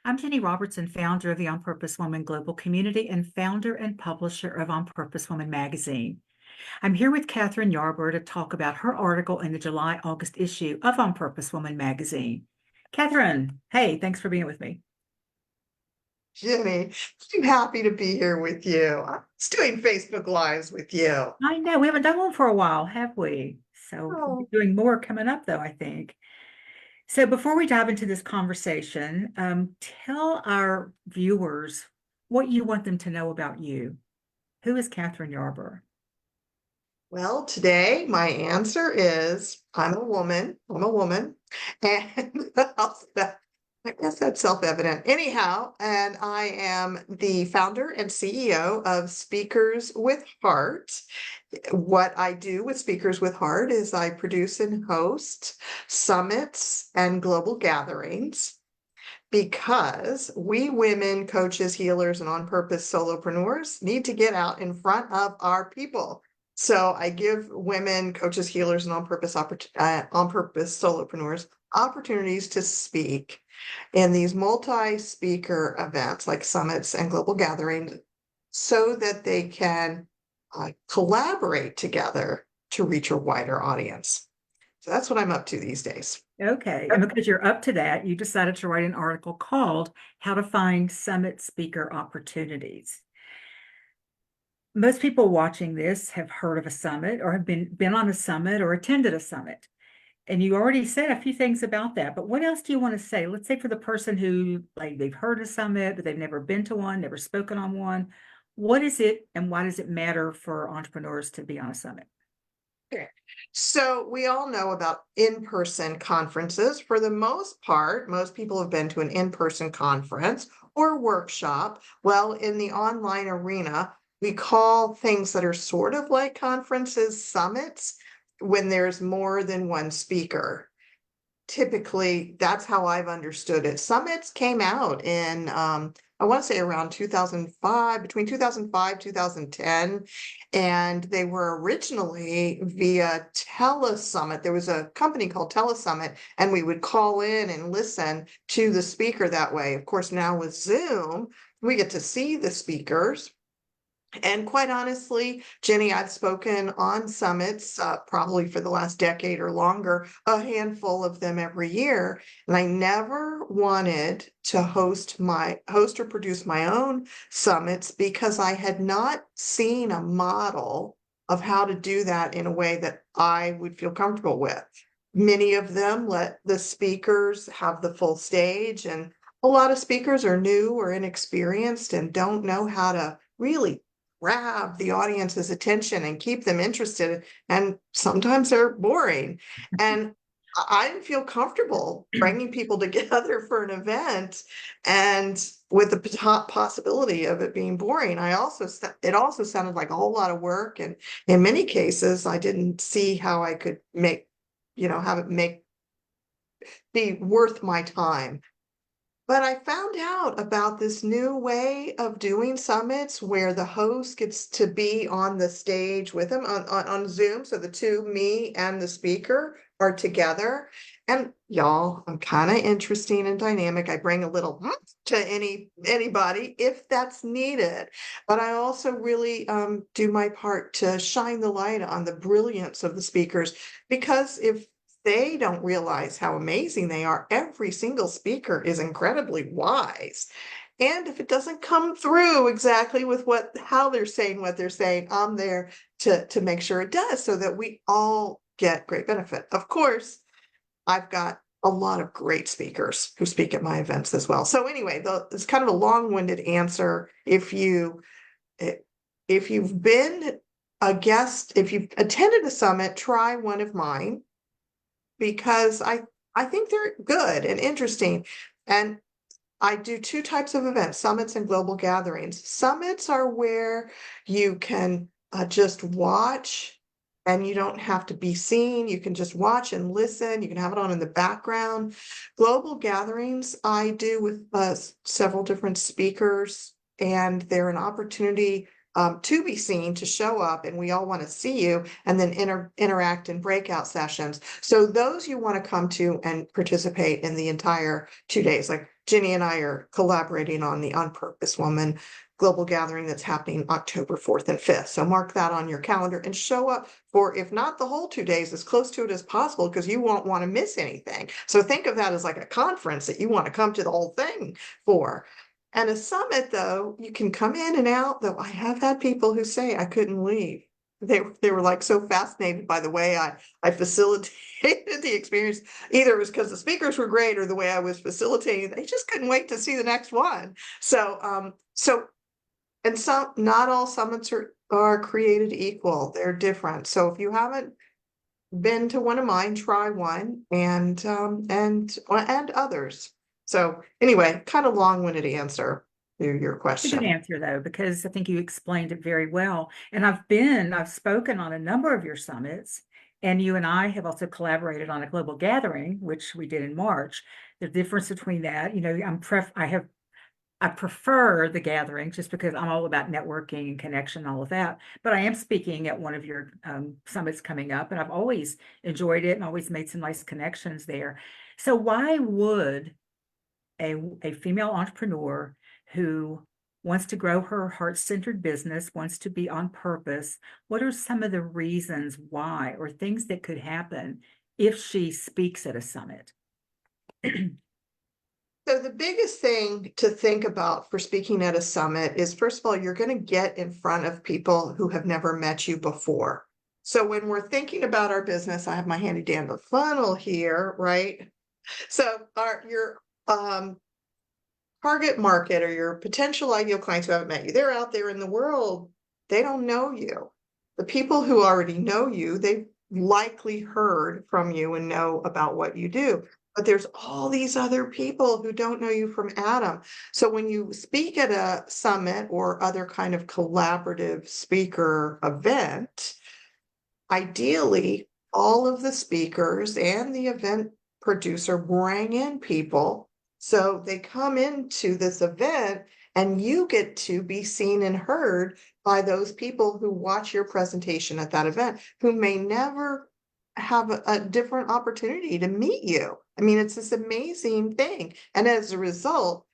I'm Ginny Robertson, founder of the On Purpose Woman Global Community and founder and publisher of On Purpose Woman magazine. I'm here with Kathryn Yarborough to talk about her article in the July-August issue of On Purpose Woman magazine. Kathryn, hey, thanks for being with me. Jenny, I'm happy to be here with you. I was doing Facebook Lives with you. I know we haven't done one for a while, have we? So we'll be Oh, doing more coming up, though, I think. So before we dive into this conversation, tell our viewers what you want them to know about you. Who is Kathryn Yarborough? well, today my answer is I'm a woman. I'm a woman. And I guess that's self-evident. Anyhow, and I am the founder and CEO of Speakers with Heart. What I do with Speakers with Heart is I produce and host summits and global gatherings, because we women, coaches, healers, and on purpose solopreneurs need to get out in front of our people. So I give women, coaches, healers, and on purpose solopreneurs opportunities to speak in these multi-speaker events like summits and global gatherings, so that they can collaborate together to reach a wider audience. So that's what I'm up to these days. Okay. And because you're up to that, you decided to write an article called How to Find Summit Speaker Opportunities. Most people watching this have heard of a summit or have been on a summit or attended a summit. And you already said a few things about that, but what else do you want to say? Let's say for the person who like they've heard a summit, but they've never been to one, never spoken on one. What is it and why does it matter for entrepreneurs to be on a summit? Okay. So we all know about in-person conferences. For the most part, most people have been to an in-person conference or workshop. Well, in the online arena, we call things that are sort of like conferences summits when there's more than one speaker. Typically, that's how I've understood it. Summits came out in I want to say around 2005, between 2005 2010, and they were originally via telesummit. There was a company called telesummit, and we would call in and listen to the speaker that way. Of course, now with Zoom, we get to see the speakers. And quite honestly, Jenny, I've spoken on summits probably for the last decade or longer, a handful of them every year. And I never wanted to host or produce my own summits, because I had not seen a model of how to do that in a way that I would feel comfortable with. Many of them let the speakers have the full stage, and a lot of speakers are new or inexperienced and don't know how to really grab the audience's attention and keep them interested. And sometimes they're boring. And I didn't feel comfortable bringing people together for an event and with the possibility of it being boring. It also sounded like a whole lot of work. And in many cases, I didn't see how I could have it be worth my time. But I found out about this new way of doing summits where the host gets to be on the stage with them on Zoom. So the two, me and the speaker, are together. And y'all, I'm kind of interesting and dynamic. I bring a little to anybody if that's needed. But I also really do my part to shine the light on the brilliance of the speakers, because if they don't realize how amazing they are. Every single speaker is incredibly wise. And if it doesn't come through exactly with how they're saying what they're saying, I'm there to make sure it does, so that we all get great benefit. Of course, I've got a lot of great speakers who speak at my events as well. So anyway, it's kind of a long-winded answer. If you've been a guest, if you've attended a summit, try one of mine, because I think they're good and interesting. And I do two types of events: summits and global gatherings. Summits are where you can just watch, and you don't have to be seen. You can just watch and listen. You can have it on in the background. Global gatherings I do with several different speakers, and they're an opportunity to be seen, to show up, and we all want to see you, and then interact in breakout sessions. So those you want to come to and participate in the entire 2 days. Like Ginny and I are collaborating on the On Purpose Woman global gathering that's happening October 4th and 5th. So mark that on your calendar and show up for, if not the whole 2 days, as close to it as possible, because you won't want to miss anything. So think of that as like a conference that you want to come to the whole thing for. And a summit, though, you can come in and out, though I have had people who say I couldn't leave. They were like so fascinated by the way I facilitated the experience. Either it was because the speakers were great or the way I was facilitating. They just couldn't wait to see the next one. So and some, not all summits are created equal. They're different. So if you haven't been to one of mine, try one, and others. So anyway, kind of long-winded answer to your It's a good question. answer though, because I think you explained it very well. And I've spoken on a number of your summits, and you and I have also collaborated on a global gathering, which we did in March. The difference between that, I prefer the gathering just because I'm all about networking and connection and all of that. But I am speaking at one of your summits coming up, and I've always enjoyed it and always made some nice connections there. So why would a female entrepreneur who wants to grow her heart-centered business, wants to be on purpose, what are some of the reasons why, or things that could happen if she speaks at a summit? So the biggest thing to think about for speaking at a summit is, first of all, you're going to get in front of people who have never met you before. So when we're thinking about our business, I have my handy dandy funnel here, right? So your target market or your potential ideal clients who haven't met you, they're out there in the world. They don't know you. The people who already know you, they've likely heard from you and know about what you do. But there's all these other people who don't know you from Adam. So when you speak at a summit or other kind of collaborative speaker event, ideally, all of the speakers and the event producer bring in people. So they come into this event and you get to be seen and heard by those people who watch your presentation at that event, who may never have a different opportunity to meet you. I mean, it's this amazing thing. And as a result,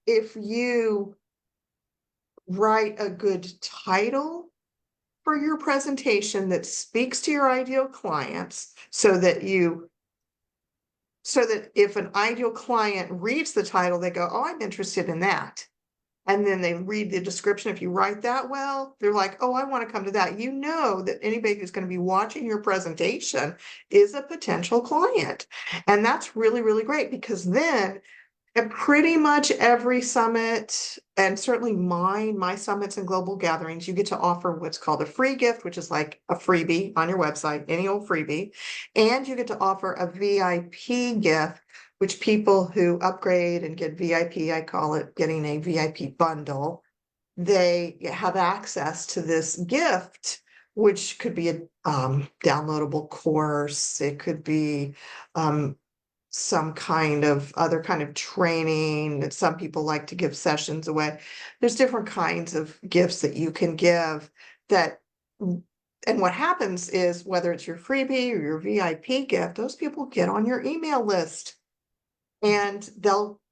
if you write a good title for your presentation that speaks to your ideal clients, so that if an ideal client reads the title, they go, oh, I'm interested in that. And then they read the description. If you write that well, they're like, oh, I want to come to that. You know that anybody who's going to be watching your presentation is a potential client. And that's really, really great, because then at pretty much every summit, and certainly my summits and global gatherings, you get to offer what's called a free gift, which is like a freebie on your website, any old freebie. And you get to offer a VIP gift, which people who upgrade and get VIP, I call it getting a VIP bundle, they have access to this gift, which could be a downloadable course. It could be some kind of other kind of training that some people like to give sessions away. There's different kinds of gifts that you can give that, and what happens is, whether it's your freebie or your VIP gift, those people get on your email list, and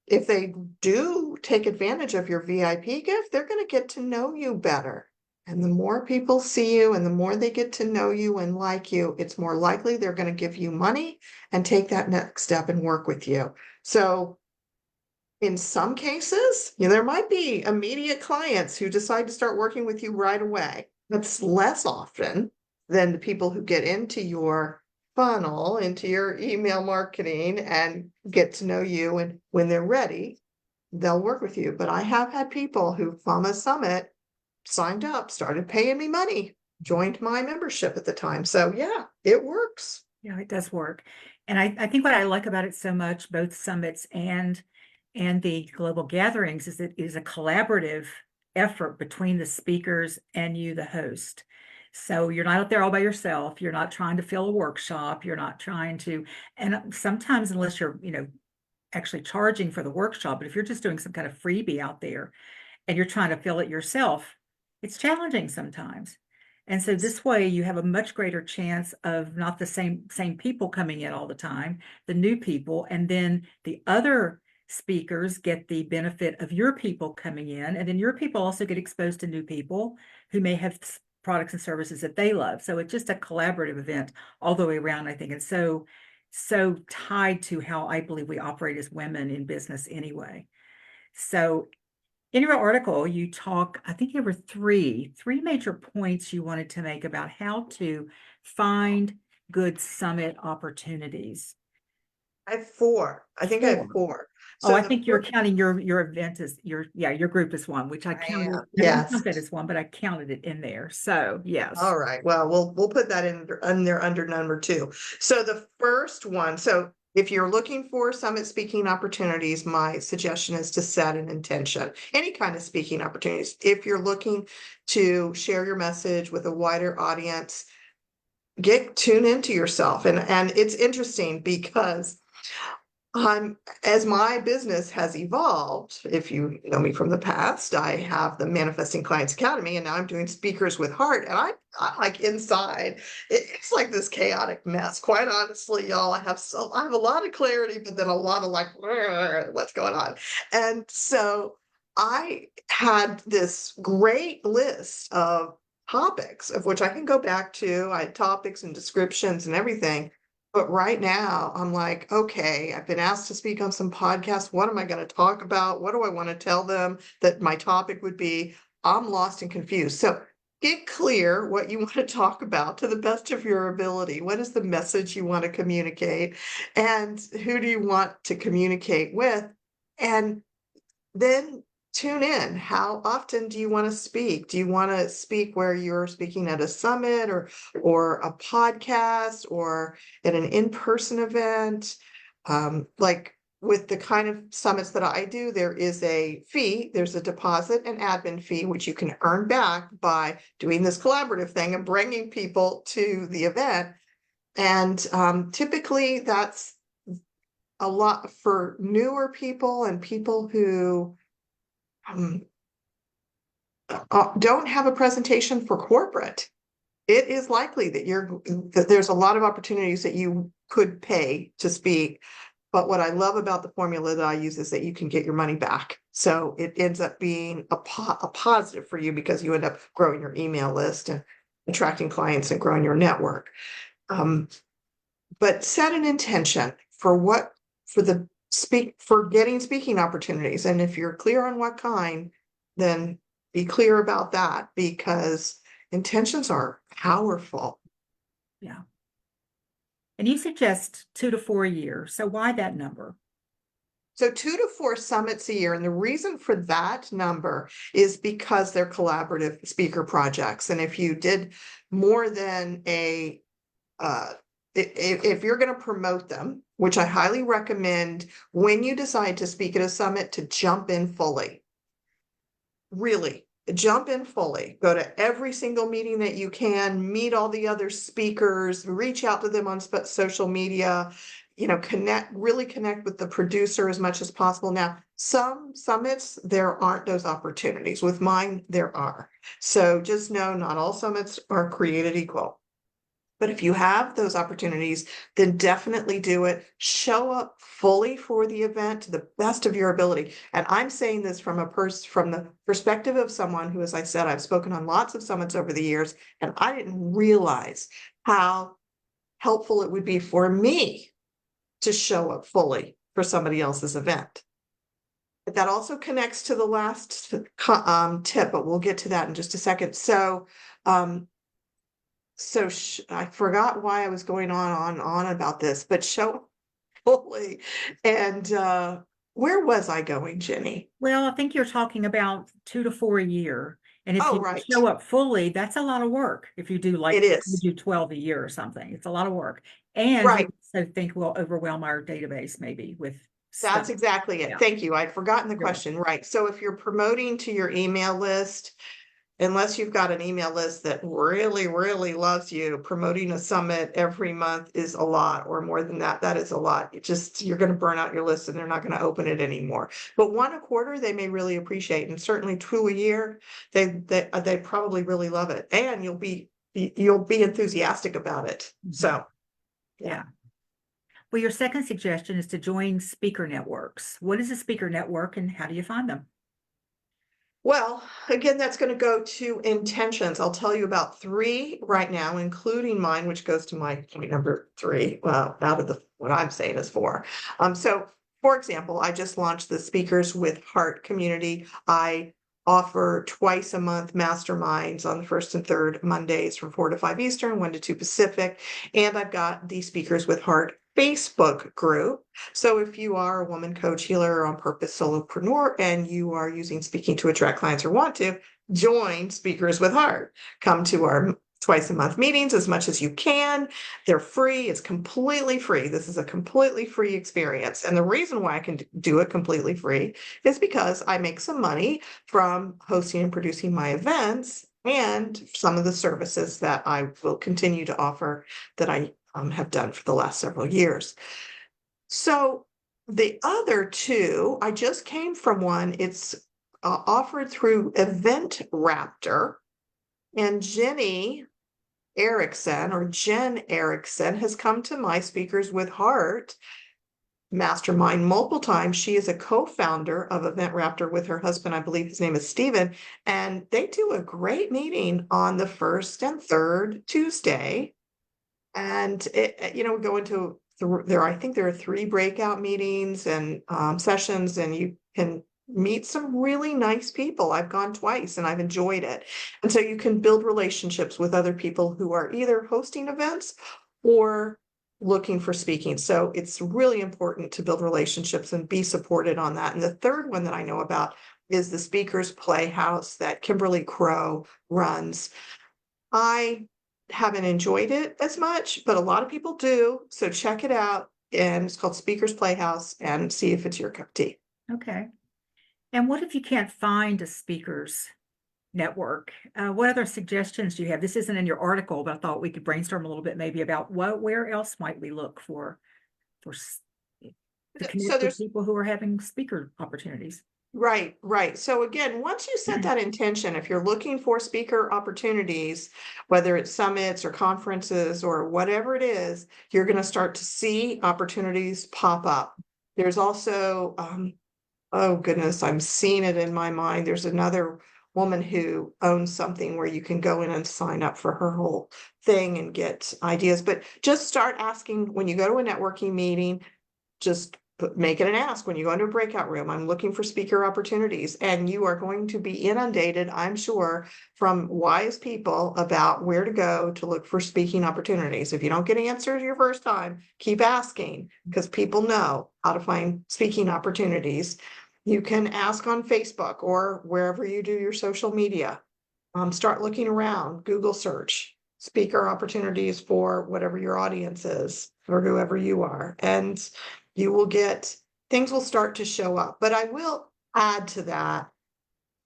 if they do take advantage of your VIP gift, they're going to get to know you better. And the more people see you and the more they get to know you and like you, it's more likely they're going to give you money and take that next step and work with you. So in some cases, there might be immediate clients who decide to start working with you right away. That's less often than the people who get into your funnel, into your email marketing, and get to know you. And when they're ready, they'll work with you. But I have had people who, from a summit, signed up, started paying me money, joined my membership at the time. So yeah, it works. Yeah, it does work. And I think what I like about it so much, both summits and the global gatherings, is it is a collaborative effort between the speakers and you, the host. So you're not out there all by yourself. You're not trying to fill a workshop. You're not trying to, and sometimes, unless you're, actually charging for the workshop, but if you're just doing some kind of freebie out there and you're trying to fill it yourself, It's challenging sometimes. And so this way you have a much greater chance of not the same people coming in all the time, the new people, and then the other speakers get the benefit of your people coming in, and then your people also get exposed to new people who may have products and services that they love. So it's just a collaborative event all the way around, I think. And so tied to how I believe we operate as women in business anyway. So in your article, you talk, I think there were three major points you wanted to make about how to find good summit opportunities. I have four. I think I Four. have four. Oh, So I the think you're first, counting your event as your group is one, which I I counted. am, I didn't yes. count that as one, but I counted it in there. So yes. All right. Well, we'll put that in there under number two. So the first one, so if you're looking for summit speaking opportunities, my suggestion is to set an intention. Any kind of speaking opportunities. If you're looking to share your message with a wider audience, tune into yourself. And it's interesting because as my business has evolved, if you know me from the past, I have the Manifesting Clients Academy, and now I'm doing Speakers with Heart. And I like inside, it's like this chaotic mess. Quite honestly, y'all, I have a lot of clarity, but then a lot of like, what's going on? And so I had this great list of topics of which I can go back to. I had topics and descriptions and everything. But right now, I'm like, okay, I've been asked to speak on some podcasts. What am I going to talk about? What do I want to tell them that my topic would be? I'm lost and confused. So get clear what you want to talk about to the best of your ability. What is the message you want to communicate? And who do you want to communicate with? And then tune in. How often do you want to speak? Do you want to speak where you're speaking at a summit or a podcast or at an in-person event? Like with the kind of summits that I do, there is a fee, there's a deposit and admin fee, which you can earn back by doing this collaborative thing and bringing people to the event. And typically that's a lot for newer people and people who um, don't have a presentation for corporate. It is likely that there's a lot of opportunities that you could pay to speak. But what I love about the formula that I use is that you can get your money back. So it ends up being a positive for you because you end up growing your email list and attracting clients and growing your network. But set an intention for getting speaking opportunities. And if you're clear on what kind, then be clear about that because intentions are powerful. Yeah. And you suggest 2 to 4 years. So why that number? So 2 to 4 summits a year. And the reason for that number is because they're collaborative speaker projects. And if you did more than if you're going to promote them, which I highly recommend when you decide to speak at a summit, to jump in fully. Really, jump in fully. Go to every single meeting that you can, meet all the other speakers, reach out to them on social media, really connect with the producer as much as possible. Now, some summits, there aren't those opportunities. With mine, there are. So just know not all summits are created equal. But if you have those opportunities, then definitely do it. Show up fully for the event to the best of your ability. And I'm saying this from the perspective of someone who, as I said, I've spoken on lots of summits over the years, and I didn't realize how helpful it would be for me to show up fully for somebody else's event. But that also connects to the last tip, but we'll get to that in just a second. So I forgot why I was going on about this, but show fully. And where was I going, Ginny? Well, I think you're talking about 2 to 4 a year. And if Oh, you right. show up fully, that's a lot of work. If you do It you is. do 12 a year or something, it's a lot of work. And Right. we also think we'll overwhelm our database maybe with stuff. That's exactly it. Yeah. Thank you. I'd forgotten the You're question. Right. So if you're promoting to your email list, unless you've got an email list that really, really loves you, promoting a summit every month is a lot, or more than that. That is a lot. You're going to burn out your list and they're not going to open it anymore. But one a quarter, they may really appreciate, and certainly two a year, they probably really love it, and you'll be enthusiastic about it. So, yeah. Well, your second suggestion is to join speaker networks. What is a speaker network and how do you find them? well, again, that's going to go to intentions. I'll tell you about three right now, including mine, which goes to my point number three. Well, out of what I'm saying is four. So for example, I just launched the Speakers with Heart community. I offer twice a month masterminds on the first and third Mondays from 4 to 5 Eastern, 1 to 2 Pacific. And I've got the Speakers with Heart Facebook group. So if you are a woman coach, healer, or on purpose solopreneur, and you are using speaking to attract clients or want to, join Speakers with Heart. Come to our twice a month meetings as much as you can. They're free. It's completely free. This is a completely free experience. And the reason why I can do it completely free is because I make some money from hosting and producing my events and some of the services that I will continue to offer that I have done for the last several years. So the other two, I just came from one. It's offered through Event Raptor, and Ginny Erickson, or Jen Erickson, has come to my Speakers with Heart Mastermind multiple times. She is a co-founder of Event Raptor with her husband. I believe his name is Steven, and they do a great meeting on the first and third Tuesday. And we go into I think there are 3 breakout meetings and sessions, and you can meet some really nice people. I've gone twice and I've enjoyed it. And so you can build relationships with other people who are either hosting events or looking for speaking. So it's really important to build relationships and be supported on that. And the third one that I know about is the Speakers Playhouse that Kimberly Crow runs. I haven't enjoyed it as much, but a lot of people do. So check it out. And it's called Speakers Playhouse, and see if it's your cup of tea. Okay. And what if you can't find a speakers network? What other suggestions do you have? This isn't in your article, but I thought we could brainstorm a little bit maybe about where else might we look to So connect with there's people who are having speaker opportunities. Right. So again, once you set that intention, if you're looking for speaker opportunities, whether it's summits or conferences or whatever it is, you're going to start to see opportunities pop up. There's also, oh goodness, I'm seeing it in my mind. There's another woman who owns something where you can go in and sign up for her whole thing and get ideas. But just start asking when you go to a networking meeting, just make it an ask when you go into a breakout room. I'm looking for speaker opportunities, and you are going to be inundated, I'm sure, from wise people about where to go to look for speaking opportunities. If you don't get answers your first time, keep asking, because people know how to find speaking opportunities. You can ask on Facebook or wherever you do your social media. Start looking around, Google search speaker opportunities for whatever your audience is or whoever you are. And things will start to show up. But I will add to that,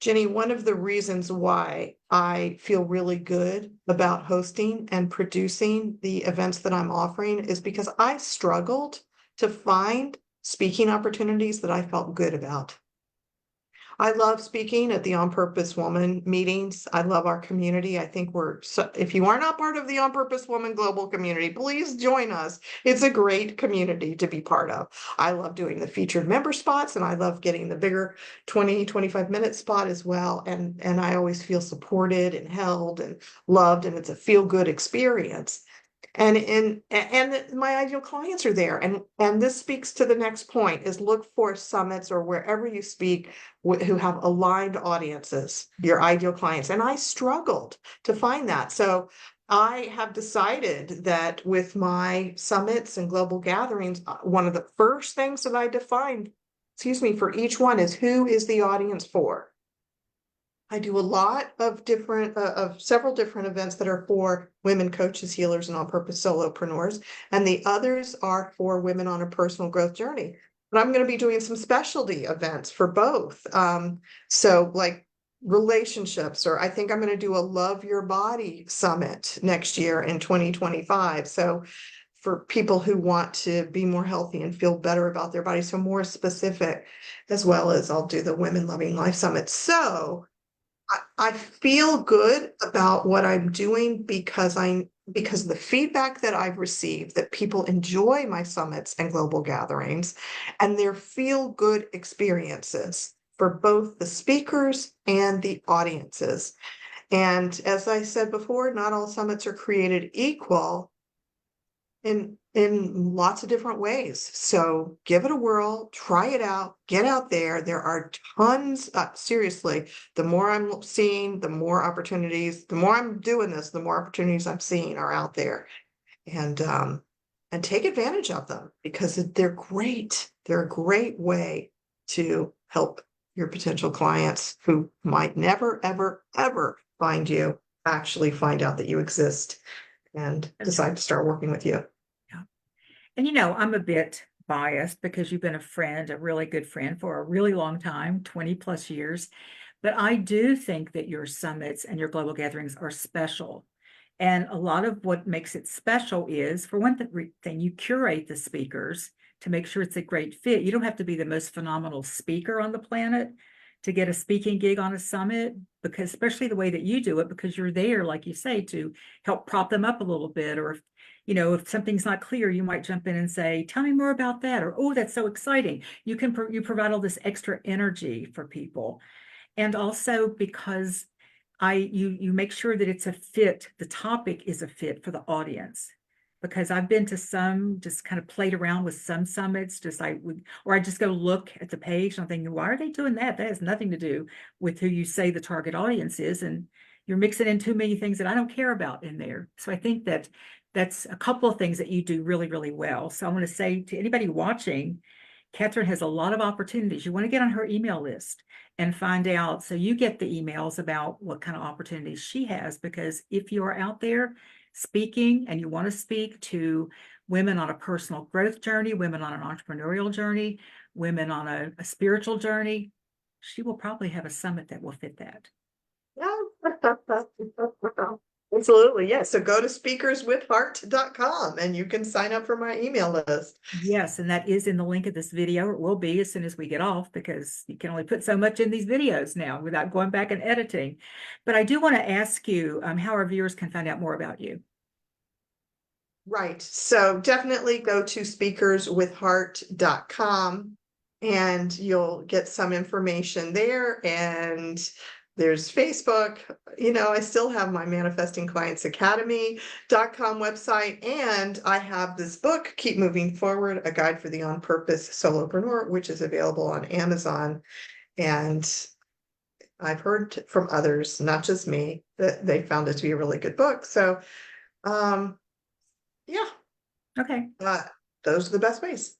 Jenny, one of the reasons why I feel really good about hosting and producing the events that I'm offering is because I struggled to find speaking opportunities that I felt good about. I love speaking at the On Purpose Woman meetings. I love our community. I think if you are not part of the On Purpose Woman global community, please join us. It's a great community to be part of. I love doing the featured member spots, and I love getting the bigger 20-25 minute spot as well. And I always feel supported and held and loved, and it's a feel good experience. And my ideal clients are there. And this speaks to the next point, is look for summits or wherever you speak who have aligned audiences, your ideal clients. And I struggled to find that. So I have decided that with my summits and global gatherings, one of the first things that I define, for each one is, who is the audience for? I do a lot of several different events that are for women coaches, healers, and on-purpose solopreneurs, and the others are for women on a personal growth journey. But I'm going to be doing some specialty events for both. So like relationships, or I think I'm going to do a Love Your Body Summit next year in 2025. So for people who want to be more healthy and feel better about their body, so more specific, as well as I'll do the Women Loving Life Summit. So I feel good about what I'm doing because of the feedback that I've received, that people enjoy my summits and global gatherings, and they're feel good experiences for both the speakers and the audiences. And as I said before, not all summits are created equal in lots of different ways. So give it a whirl, try it out, get out there. There are tons, seriously, the more I'm seeing, the more opportunities, the more I'm doing this, the more opportunities I'm seeing are out there. And take advantage of them because they're great. They're a great way to help your potential clients who might never, ever, ever find you, actually find out that you exist and decide to start working with you. Yeah. And I'm a bit biased because you've been a friend, a really good friend for a really long time, 20 plus years. But I do think that your summits and your global gatherings are special. And a lot of what makes it special is, for one thing, you curate the speakers to make sure it's a great fit. You don't have to be the most phenomenal speaker on the planet to get a speaking gig on a summit, because especially the way that you do it, because you're there, like you say, to help prop them up a little bit. Or if something's not clear, you might jump in and say, tell me more about that. Or, oh, that's so exciting. You provide all this extra energy for people. And also because you make sure that it's a fit, the topic is a fit for the audience. Because I've been to some, just kind of played around with some summits, or I just go look at the page and I'm thinking, why are they doing that? That has nothing to do with who you say the target audience is. And you're mixing in too many things that I don't care about in there. So I think that's a couple of things that you do really, really well. So I want to say to anybody watching, Kathryn has a lot of opportunities. You want to get on her email list and find out, so you get the emails about what kind of opportunities she has. Because if you are out there speaking and you want to speak to women on a personal growth journey, women on an entrepreneurial journey, women on a spiritual journey, she will probably have a summit that will fit that. Yeah. Absolutely. Yeah. So go to speakerswithheart.com and you can sign up for my email list. Yes, and that is in the link of this video. It will be as soon as we get off, because you can only put so much in these videos now without going back and editing. But I do want to ask you how our viewers can find out more about you. Right. So definitely go to speakerswithheart.com and you'll get some information there. And there's Facebook. I still have my Manifesting Clients Academy.com website, and I have this book, Keep Moving Forward, A Guide for the On Purpose Solopreneur, which is available on Amazon. And I've heard from others, not just me, that they found it to be a really good book. So, yeah. Okay. Those are the best ways.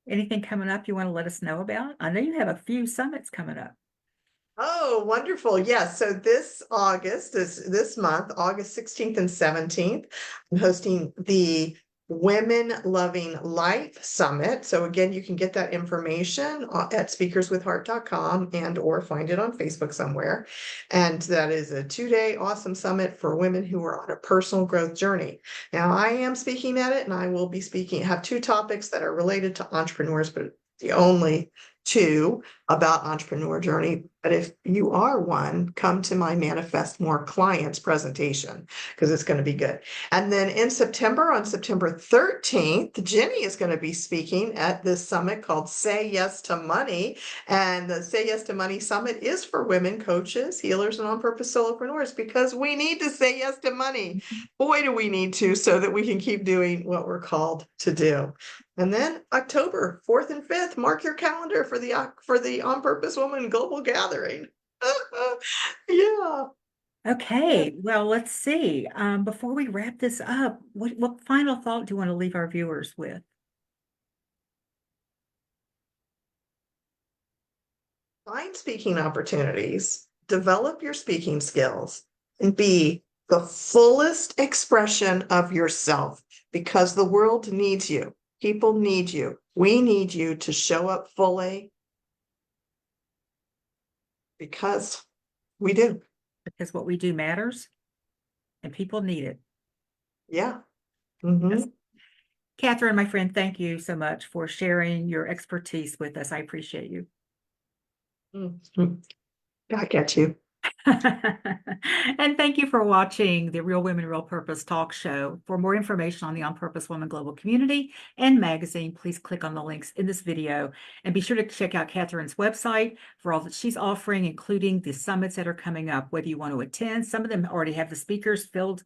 Anything coming up you want to let us know about? I know you have a few summits coming up. Oh, wonderful. Yes. So this month, August 16th and 17th, I'm hosting the Women Loving Life Summit. So again, you can get that information at speakerswithheart.com and or find it on Facebook somewhere. And that is a 2-day awesome summit for women who are on a personal growth journey. Now, I am speaking at it, and I will be have 2 topics that are related to entrepreneurs, but the only 2 about entrepreneur journey. But if you are one, come to my Manifest More Clients presentation, because it's going to be good. And then in September, on September 13th, Ginny is going to be speaking at this summit called Say Yes to Money. And the Say Yes to Money Summit is for women coaches, healers, and on-purpose solopreneurs, because we need to say yes to money. Boy, do we need to, so that we can keep doing what we're called to do. And then October 4th and 5th, mark your calendar for the On Purpose Woman Global Gathering. Yeah. Okay, well, let's see. Before we wrap this up, what final thought do you want to leave our viewers with? Find speaking opportunities, develop your speaking skills, and be the fullest expression of yourself, because the world needs you. People need you. We need you to show up fully, because we do. because what we do matters and people need it. Yeah. Mhm. Yes. Kathryn, my friend, thank you so much for sharing your expertise with us. I appreciate you. Mhm. I get you. And thank you for watching the Real Women, Real Purpose talk show. For more information on the On Purpose Women Global Community and magazine, please click on the links in this video. And be sure to check out Kathryn's website for all that she's offering, including the summits that are coming up, whether you want to attend. Some of them already have the speakers filled,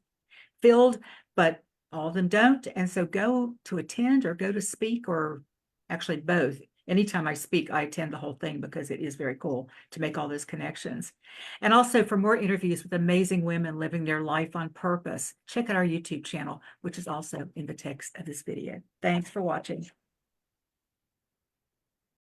but all of them don't. And so go to attend or go to speak, or actually both. Anytime I speak, I attend the whole thing because it is very cool to make all those connections. And also for more interviews with amazing women living their life on purpose, check out our YouTube channel, which is also in the text of this video. Thanks for watching.